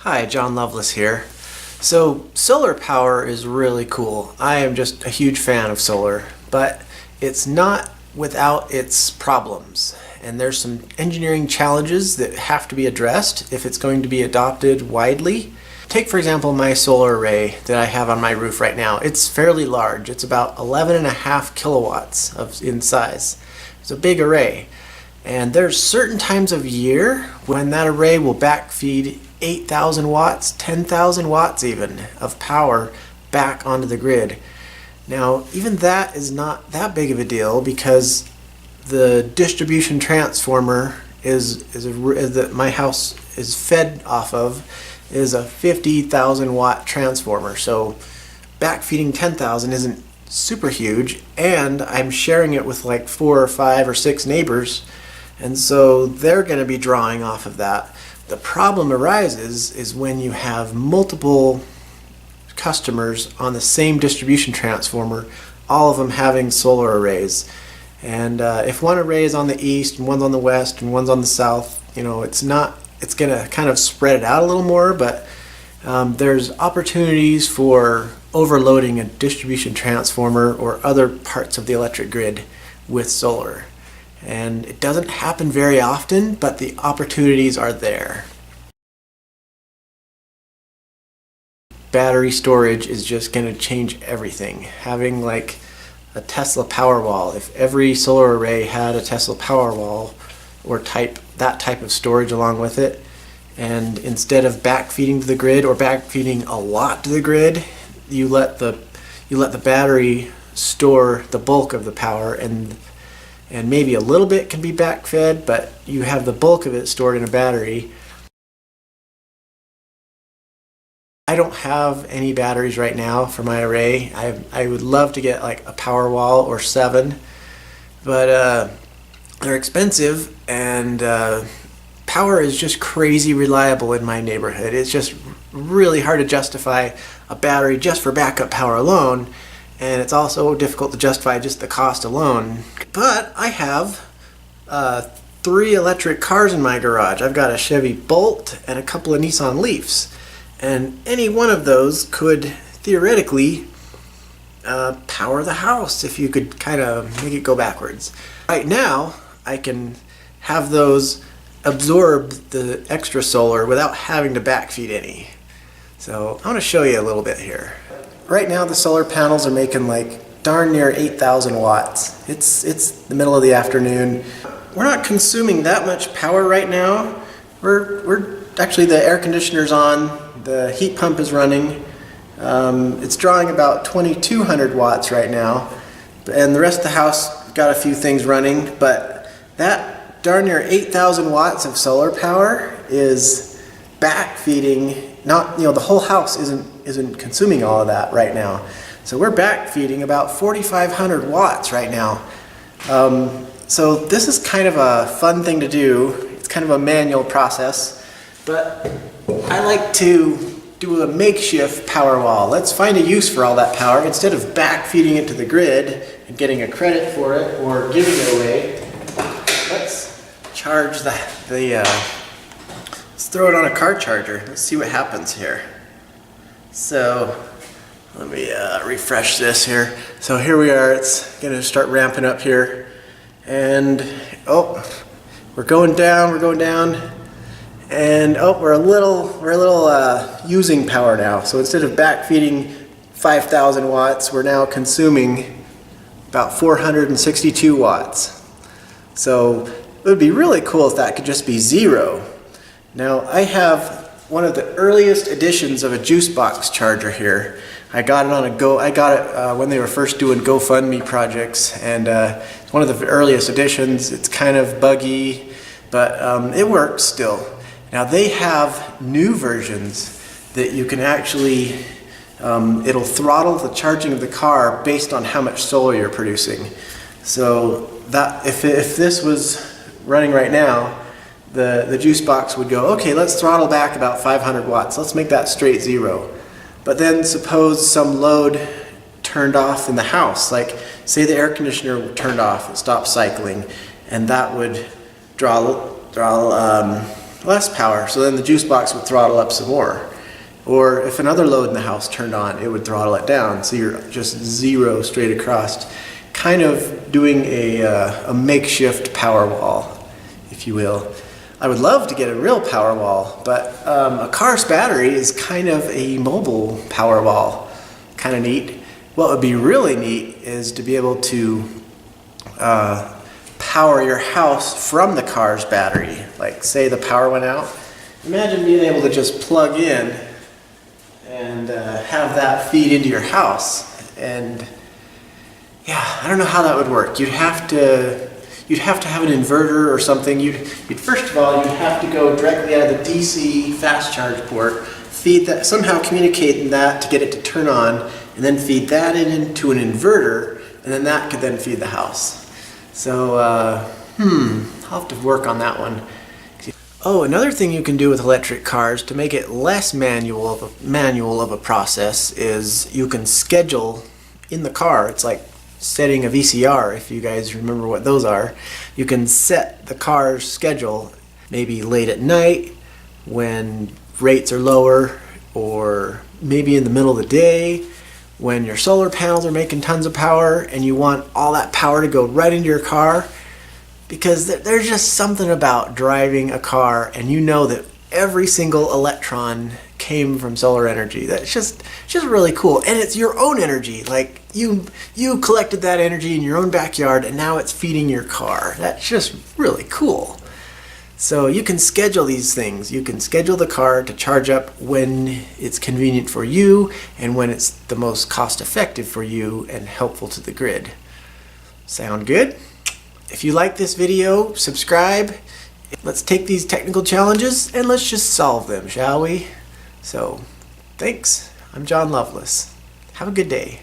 Hi, John Lovelace here. So solar power is really cool. I am just a huge fan of solar, but it's not without its problems. And there's some engineering challenges that have to be addressed if it's going to be adopted widely. Take, for example, my solar array that I have on my roof right now. It's fairly large. It's about 11.5 kilowatts in size. It's a big array. And there's certain times of year when that array will backfeed 8,000 watts, 10,000 watts even of power back onto the grid. Now, even that is not that big of a deal because the distribution transformer that my house is fed off of is a 50,000 watt transformer. So backfeeding 10,000 isn't super huge, and I'm sharing it with like 4 or 5 or 6 neighbors, and so they're going to be drawing off of that. The problem arises is when you have multiple customers on the same distribution transformer, all of them having solar arrays. And if one array is on the east and one's on the west and one's on the south, it's going to kind of spread it out a little more, but there's opportunities for overloading a distribution transformer or other parts of the electric grid with solar. And it doesn't happen very often, but the opportunities are there. Battery storage is just going to change everything. Having like a Tesla Powerwall, if every solar array had a Tesla Powerwall or that type of storage along with it, and instead of backfeeding to the grid or backfeeding a lot to the grid, you let the battery store the bulk of the power, and maybe a little bit can be backfed, but you have the bulk of it stored in a battery. I don't have any batteries right now for my array. I would love to get like a Powerwall or 7, but they're expensive, and power is just crazy reliable in my neighborhood. It's just really hard to justify a battery just for backup power alone. And it's also difficult to justify just the cost alone. But I have 3 electric cars in my garage. I've got a Chevy Bolt and a couple of Nissan Leafs. And any one of those could theoretically power the house if you could kind of make it go backwards. Right now, I can have those absorb the extra solar without having to backfeed any. So I want to show you a little bit here. Right now the solar panels are making like darn near 8,000 watts. It's the middle of the afternoon. We're not consuming that much power right now. We're actually, the air conditioner's on, the heat pump is running. It's drawing about 2,200 watts right now, and the rest of the house got a few things running, but that darn near 8,000 watts of solar power is backfeeding. Not, the whole house isn't consuming all of that right now. So we're backfeeding about 4,500 watts right now. So this is kind of a fun thing to do. It's kind of a manual process, but I like to do a makeshift power wall. Let's find a use for all that power. Instead of backfeeding it to the grid and getting a credit for it or giving it away, let's charge let's throw it on a car charger. Let's see what happens here. So let me refresh this here. So here we are. It's going to start ramping up here, and we're going down. And we're a little using power now. So instead of backfeeding 5,000 watts, we're now consuming about 462 watts. So it would be really cool if that could just be 0. Now I have one of the earliest editions of a juice box charger here. I got it when they were first doing GoFundMe projects, and it's one of the earliest editions. It's kind of buggy, but it works still. Now they have new versions that you can actually, it'll throttle the charging of the car based on how much solar you're producing. So that if this was running right now, the juice box would go, okay, let's throttle back about 500 watts. Let's make that straight 0. But then suppose some load turned off in the house, like say the air conditioner turned off and stopped cycling, and that would draw less power, so then the juice box would throttle up some more. Or if another load in the house turned on, it would throttle it down, so you're just zero straight across, kind of doing a makeshift power wall, if you will. I would love to get a real power wall, but a car's battery is kind of a mobile power wall. Kind of neat. What would be really neat is to be able to power your house from the car's battery. Like, say the power went out. Imagine being able to just plug in and have that feed into your house. And yeah, I don't know how that would work. You'd have to have an inverter or something. You'd first of all, you'd have to go directly out of the DC fast charge port, feed that, somehow communicate that to get it to turn on, and then feed that into an inverter, and then that could then feed the house. So, I'll have to work on that one. Oh, another thing you can do with electric cars to make it less manual of a process is you can schedule in the car. It's like setting a VCR, if you guys remember what those are. You can set the car's schedule maybe late at night when rates are lower, or maybe in the middle of the day when your solar panels are making tons of power and you want all that power to go right into your car. Because there's just something about driving a car and you know that every single electron came from solar energy. That's just really cool. And it's your own energy. Like you collected that energy in your own backyard and now it's feeding your car. That's just really cool. So you can schedule these things. You can schedule the car to charge up when it's convenient for you and when it's the most cost effective for you and helpful to the grid. Sound good? If you like this video, subscribe. Let's take these technical challenges and let's just solve them, shall we? So, thanks. I'm John Lovelace. Have a good day.